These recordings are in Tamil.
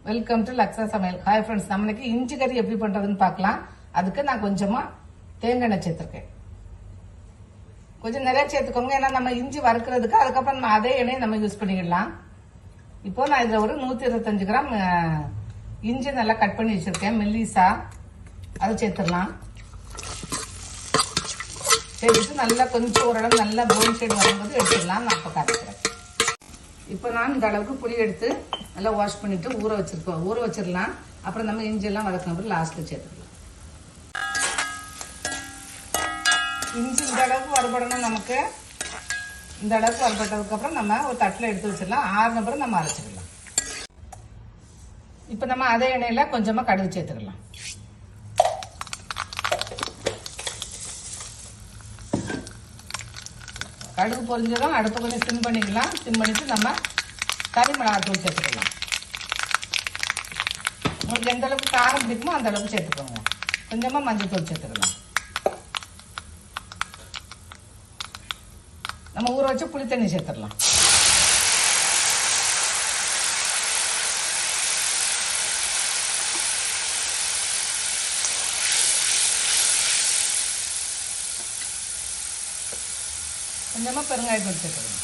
வெல்கம் டு லக்ஸா சமையல். ஹாய் ஃப்ரெண்ட்ஸ், நம்மளுக்கு இஞ்சி கறி எப்படி பண்றதுன்னு பார்க்கலாம். அதுக்கு நான் கொஞ்சமா தேங்காய் எண்ணெய் சேர்த்திருக்கேன். கொஞ்சம் நிறைய சேர்த்துக்கோங்க, ஏன்னா நம்ம இஞ்சி வறுக்கிறதுக்கு. அதுக்கப்புறம் நம்ம அதே எண்ணெயை நம்ம யூஸ் பண்ணிக்கலாம். இப்போ நான் இதுல ஒரு 125 கிராம் இஞ்சி நல்லா கட் பண்ணி வச்சிருக்கேன் மெல்லிசா. அதை சேர்த்துடலாம். சேர்த்துட்டு நல்லா கொஞ்சம் ஓரளவு நல்லா ப்ரௌன் ஷேட் வரும்போது எடுத்துடலாம். நான் இப்போ காட்டுறேன். இப்போ நான் இந்த அளவுக்கு புளி எடுத்து நல்லா வாஷ் பண்ணிட்டு ஊற வச்சிடலாம். அப்புறம் நம்ம இஞ்சி எல்லாம் வதக்கணும், லாஸ்ட்ல சேர்த்துக்கலாம். இஞ்சி இந்த அளவுக்கு வறுபடணும். நமக்கு இந்த அளவுக்கு வறுபட்டதுக்கு அப்புறம் நம்ம ஒரு தட்டில் எடுத்து வச்சிடலாம். ஆறுன பிறகு நம்ம அரைச்சிடலாம். இப்போ நம்ம அதே எண்ணெயில கொஞ்சமா கடுகு சேர்த்துக்கலாம். கடுகு பொரிஞ்சதும் அடுப்பை கொஞ்சம் சிம் பண்ணிக்கலாம். சிம் பண்ணிட்டு நம்ம கறி மிளகாத்தூள் சேர்த்துக்கலாம். உங்களுக்கு எந்த அளவுக்கு காரம் பிடிக்குமோ அந்த அளவுக்கு சேர்த்துக்கோங்க. கொஞ்சமா மஞ்சள் தூள் சேர்த்துக்கலாம். நம்ம ஊற வச்சு புளி தண்ணி சேர்த்துடலாம். கொஞ்சமா பெருங்காயத்தூள் சேர்த்துக்கணும்.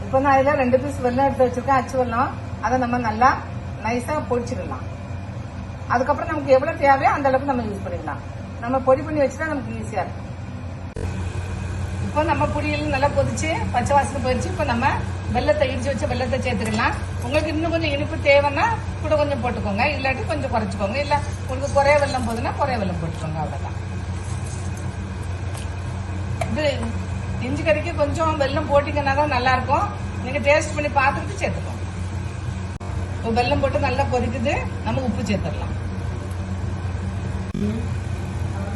இப்போ நான் இதில் 2 பீஸ் வெல்லம் எடுத்து வச்சிருக்கேன், அச்சு வெல்லம். அதை நம்ம நல்லா நைஸா பொடிச்சிடலாம். அதுக்கப்புறம் நமக்கு எவ்வளவு தேவையோ அந்த அளவுக்கு நம்ம யூஸ் பண்ணிடலாம். நம்ம பொடி பண்ணி வச்சுட்டா நமக்கு ஈஸியா இருக்கும். இப்போ நம்ம புளியெல்லாம் நல்லா கொதிச்சு பச்சை வாசனை போயிடுச்சு. இப்போ நம்ம வெள்ளத்தை இடிச்சு வச்சு வெள்ளத்தை சேர்த்துக்கலாம். உங்களுக்கு இன்னும் கொஞ்சம் இனிப்பு தேவைன்னா கூட கொஞ்சம் போட்டுக்கோங்க, இல்லாட்டி கொஞ்சம் குறைச்சிக்கோங்க. இல்ல உங்களுக்கு குறைய வெல்லம் போதுன்னா குறைய வெல்லம் போட்டுக்கோங்க, அவ்வளவுதான். இது இஞ்சி கறிக்கு கொஞ்சம் வெல்லம் போட்டிங்கன்னா தான் நல்லா இருக்கும். நீங்க டேஸ்ட் பண்ணி பார்த்துட்டு சேர்த்துக்கோங்க. இப்போ வெல்லம் போட்டு நல்லா கொதிக்குது. நம்ம உப்பு சேர்த்துடலாம்.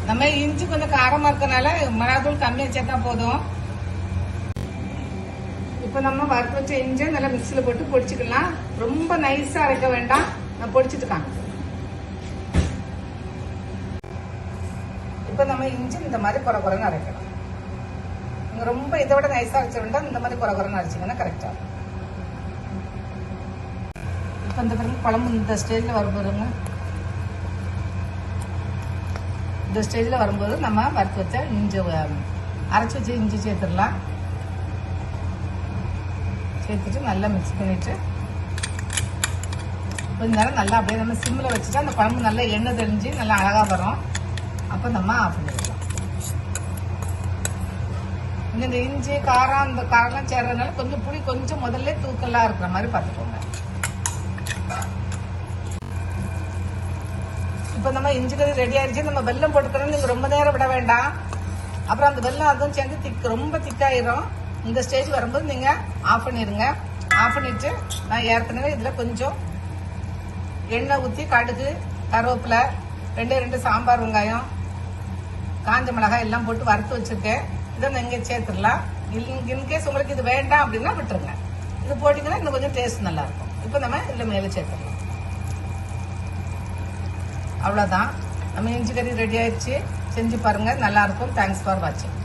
நம்ம இஞ்சி கொஞ்சம் காரமா இருக்கனால மிளகாத்தூள் கம்மியா சேர்த்தா போதும். இப்ப நம்ம வறுத்து வச்ச இஞ்சி நல்லா மிக்சியில போட்டு பொடிச்சுக்கலாம். ரொம்ப நைஸா அரைக்க வேண்டாம், நான் பொடிச்சிட்டு காமிக்கிறேன். இப்ப நம்ம இஞ்சி இந்த மாதிரி குறைன்னு அரைக்கலாம். நீங்க ரொம்ப இதை விட நைஸா அரைச்ச வேண்டாம், இந்த மாதிரி குறைன்னு அரைச்சிங்கன்னா கரெக்டா இருக்கும். இப்ப இந்த பிறகு குழம்பு இந்த ஸ்டேஜ்ல வரும்போதுங்க, இந்த ஸ்டேஜில் வரும்போது நம்ம வறுத்து வச்ச இஞ்சி அரைச்சி வச்சு இஞ்சி சேர்த்துடலாம். சேர்த்துட்டு நல்லா மிக்ஸ் பண்ணிட்டு கொஞ்ச நேரம் நல்லா அப்படியே நம்ம சிம்மில் வச்சுட்டு அந்த குழம்பு நல்லா எண்ணெய் தெளிஞ்சு நல்லா அழகாக வரும். அப்போ நம்ம ஆஃப் பண்ணிடலாம். இந்த இஞ்சி காரம் இந்த காரம்லாம் சேர்றதுனால கொஞ்சம் புளி கொஞ்சம் முதல்ல தூக்கலாக இருக்கிற மாதிரி பார்த்துக்கோங்க. இப்போ நம்ம இஞ்சி கறி ரெடி ஆயிடுச்சு. நம்ம வெல்லம் போட்டுக்கணும். நீங்க ரொம்ப நேரம் விட வேண்டாம், அப்புறம் அந்த வெல்லம் அதுவும் சேர்ந்து ரொம்ப திக்காயிரும். இந்த ஸ்டேஜ் வரும்போது நீங்க ஆஃப் பண்ணிடுங்க. ஆஃப் பண்ணிட்டு நான் ஏற்கனவே இதுல கொஞ்சம் எண்ணெய் ஊற்றி கடுகு, கருவேப்பிலை, 2 சாம்பார் வெங்காயம், காஞ்ச மிளகாய் எல்லாம் போட்டு வறுத்து வச்சிருக்கேன். இதை நீங்க சேர்த்துடலாம். இன்கேஸ் உங்களுக்கு இது வேண்டாம் அப்படின்னா விட்டுருங்க. இது போட்டீங்கன்னா இன்னும் கொஞ்சம் டேஸ்ட் நல்லா இருக்கும். இப்போ நம்ம இதுல மேலே சேர்த்துடலாம். அவ்வளவுதான், நம்ம இஞ்சி கறி ரெடி ஆயிடுச்சு. செஞ்சு பாருங்க, நல்லா இருக்கும். தேங்க்ஸ் ஃபார் வாட்சிங்.